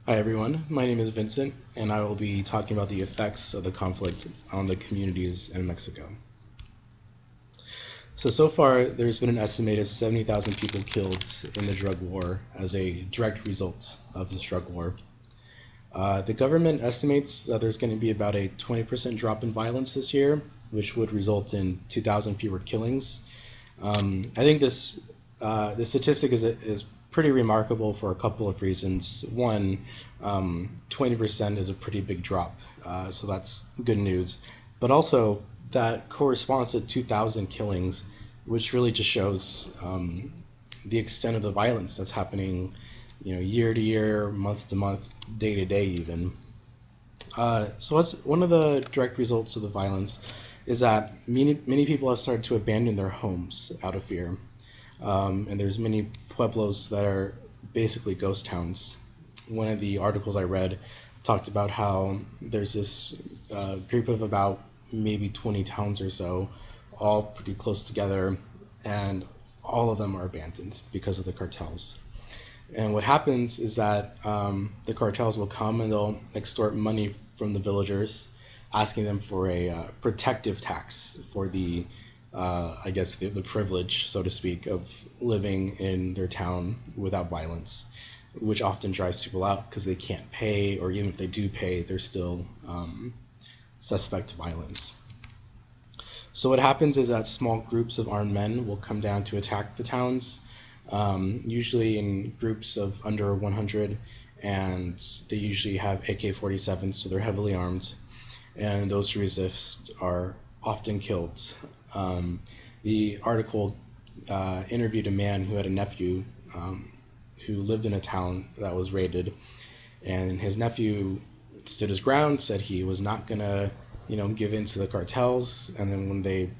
Hi everyone, my name is Vincent, and I will be talking about the effects of the conflict on the communities in Mexico. So far, there's been an estimated 70,000 people killed in the drug war as a direct result of this drug war. The government estimates that there's going to be about a 20% drop in violence this year, which would result in 2,000 fewer killings. I think this statistic is pretty remarkable for a couple of reasons. One, 20% is a pretty big drop, so that's good news. But also, that corresponds to 2,000 killings, which really just shows the extent of the violence that's happening, year to year, month to month, day to day, even. So what's one of the direct results of the violence is that many people have started to abandon their homes out of fear. And there's many pueblos that are basically ghost towns. One of the articles I read talked about how there's this group of about maybe 20 towns or so, all pretty close together, and all of them are abandoned because of the cartels. And what happens is that the cartels will come and they'll extort money from the villagers, asking them for a protective tax for I guess, the privilege, so to speak, of living in their town without violence, which often drives people out because they can't pay, or even if they do pay, they're still suspect violence. So what happens is that small groups of armed men will come down to attack the towns, usually in groups of under 100, and they usually have AK-47s, so they're heavily armed, and those who resist are often killed. The article interviewed a man who had a nephew who lived in a town that was raided, and his nephew stood his ground, said he was not gonna, give in to the cartels. And then when they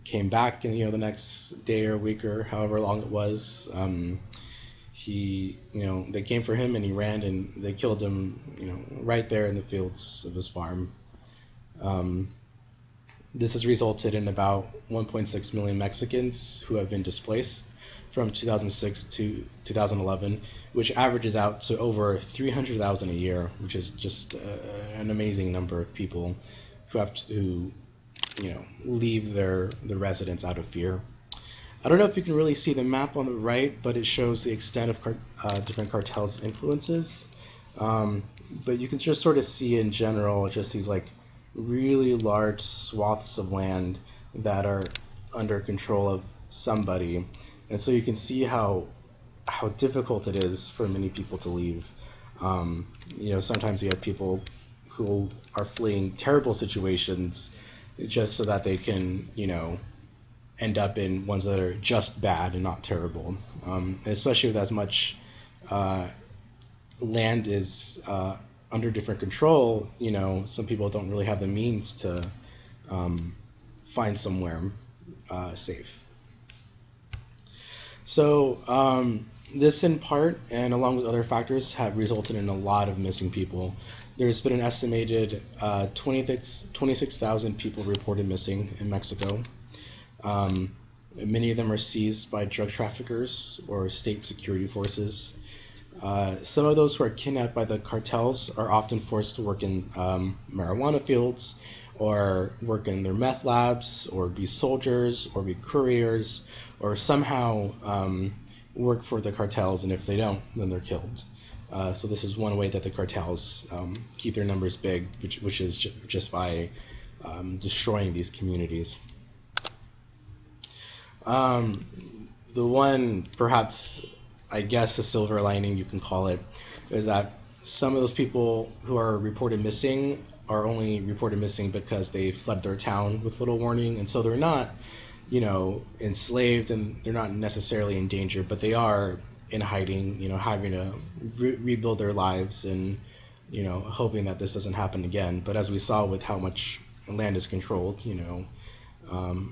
came back, and the next day or week or however long it was, they came for him, and he ran, and they killed him, right there in the fields of his farm. This has resulted in about 1.6 million Mexicans who have been displaced from 2006 to 2011, which averages out to over 300,000 a year, which is just an amazing number of people who have to, leave their residence out of fear. I don't know if you can really see the map on the right, but it shows the extent of different cartels' influences. But you can just sort of see in general just these really large swaths of land that are under control of somebody. And so you can see how difficult it is for many people to leave. Sometimes you have people who are fleeing terrible situations just so that they can, end up in ones that are just bad and not terrible. And especially with as much land is under different control, some people don't really have the means to find somewhere safe. So this in part, and along with other factors, have resulted in a lot of missing people. There's been an estimated 26,000 people reported missing in Mexico. Many of them are seized by drug traffickers or state security forces. Some of those who are kidnapped by the cartels are often forced to work in marijuana fields, or work in their meth labs, or be soldiers, or be couriers, or somehow work for the cartels, and if they don't, then they're killed. So this is one way that the cartels keep their numbers big, which is just by destroying these communities. The one, perhaps, I guess, a silver lining you can call it, is that some of those people who are reported missing are only reported missing because they fled their town with little warning, and so they're not, enslaved, and they're not necessarily in danger, but they are in hiding, having to rebuild their lives, and hoping that this doesn't happen again. But as we saw with how much land is controlled,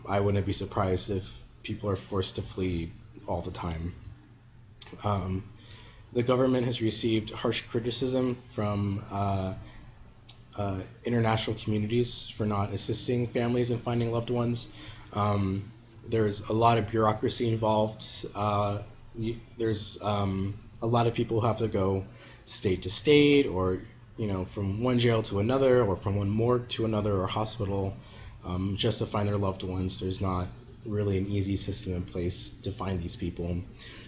I wouldn't be surprised if people are forced to flee all the time. The government has received harsh criticism from international communities for not assisting families in finding loved ones. There's a lot of bureaucracy involved. There's a lot of people who have to go state to state, or from one jail to another, or from one morgue to another, or hospital, just to find their loved ones. There's not really an easy system in place to find these people.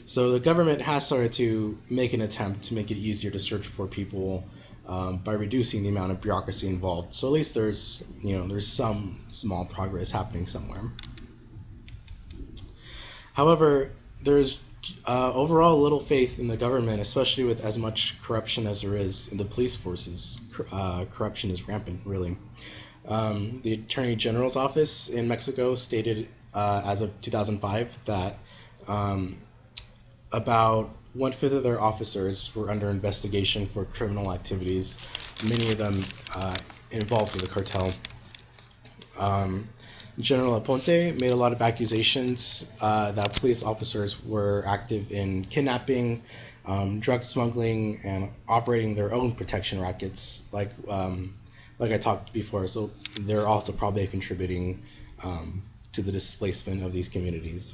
So the government has started to make an attempt to make it easier to search for people by reducing the amount of bureaucracy involved. So at least there's some small progress happening somewhere. However, there's overall little faith in the government, especially with as much corruption as there is in the police forces. Corruption is rampant, really. The Attorney General's office in Mexico stated as of 2005 that about 1/5 of their officers were under investigation for criminal activities, many of them involved with the cartel. General Aponte made a lot of accusations that police officers were active in kidnapping, drug smuggling, and operating their own protection rackets, like I talked before. So they're also probably contributing to the displacement of these communities.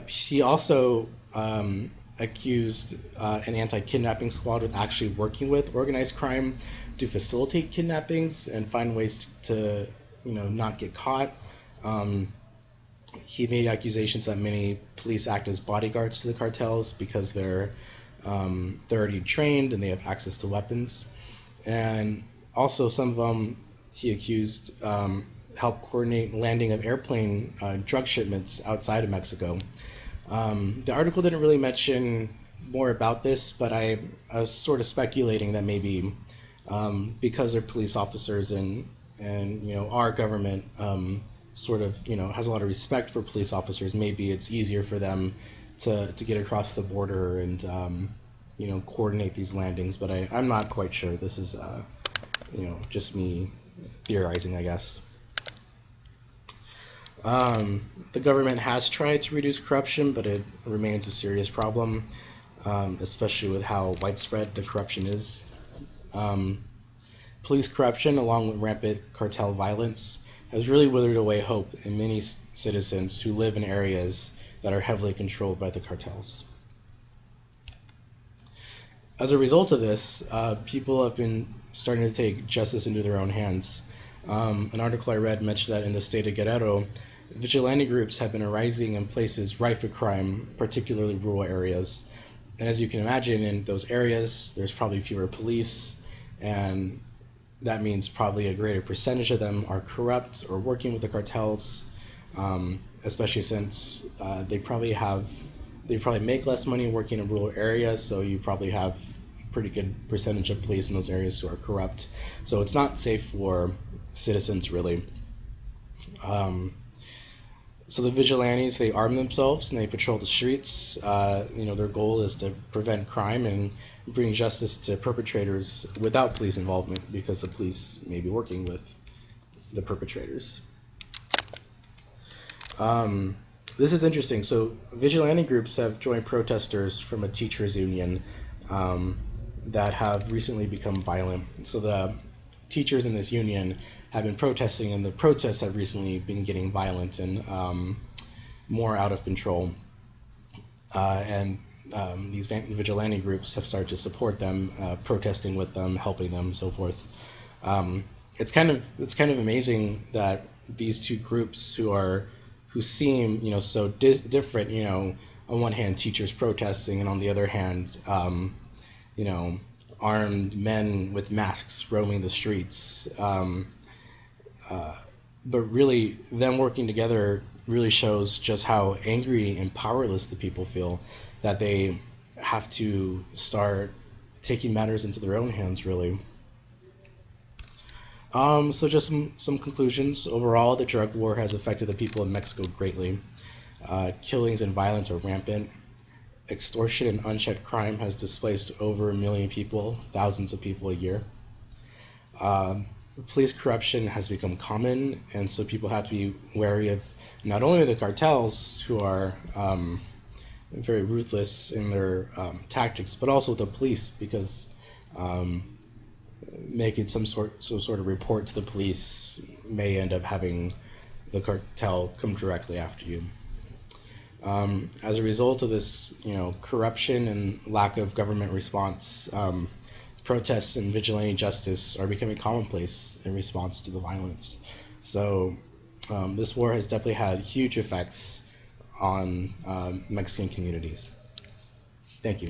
He also accused an anti-kidnapping squad of actually working with organized crime to facilitate kidnappings and find ways to, not get caught. He made accusations that many police act as bodyguards to the cartels because they're already trained and they have access to weapons. And also some of them he accused help coordinate landing of airplane drug shipments outside of Mexico. The article didn't really mention more about this, but I was sort of speculating that maybe because they're police officers and our government sort of has a lot of respect for police officers, maybe it's easier for them to get across the border and coordinate these landings. But I'm not quite sure. This is just me theorizing, I guess. The government has tried to reduce corruption, but it remains a serious problem, especially with how widespread the corruption is. Police corruption, along with rampant cartel violence, has really withered away hope in many citizens who live in areas that are heavily controlled by the cartels. As a result of this, people have been starting to take justice into their own hands. An article I read mentioned that in the state of Guerrero, vigilante groups have been arising in places rife with crime, particularly rural areas. And as you can imagine, in those areas, there's probably fewer police, and that means probably a greater percentage of them are corrupt or working with the cartels, especially since they probably make less money working in rural areas, so you probably have a pretty good percentage of police in those areas who are corrupt. So it's not safe for citizens, really. So the vigilantes, they arm themselves and they patrol the streets. Their goal is to prevent crime and bring justice to perpetrators without police involvement, because the police may be working with the perpetrators. This is interesting. So vigilante groups have joined protesters from a teachers union that have recently become violent. So the teachers in this union have been protesting, and the protests have recently been getting violent and more out of control. These vigilante groups have started to support them, protesting with them, helping them, so forth. It's kind of amazing that these two groups who seem so different. On one hand, teachers protesting, and on the other hand, armed men with masks roaming the streets. But really, them working together really shows just how angry and powerless the people feel, that they have to start taking matters into their own hands, really. So just some conclusions. Overall, the drug war has affected the people in Mexico greatly. Killings and violence are rampant. Extortion and unchecked crime has displaced over 1 million people, thousands of people a year. Police corruption has become common, and so people have to be wary of not only the cartels, who are very ruthless in their tactics, but also the police, because making some sort of report to the police may end up having the cartel come directly after you. As a result of this, corruption and lack of government response, protests and vigilante justice are becoming commonplace in response to the violence. So this war has definitely had huge effects on Mexican communities. Thank you.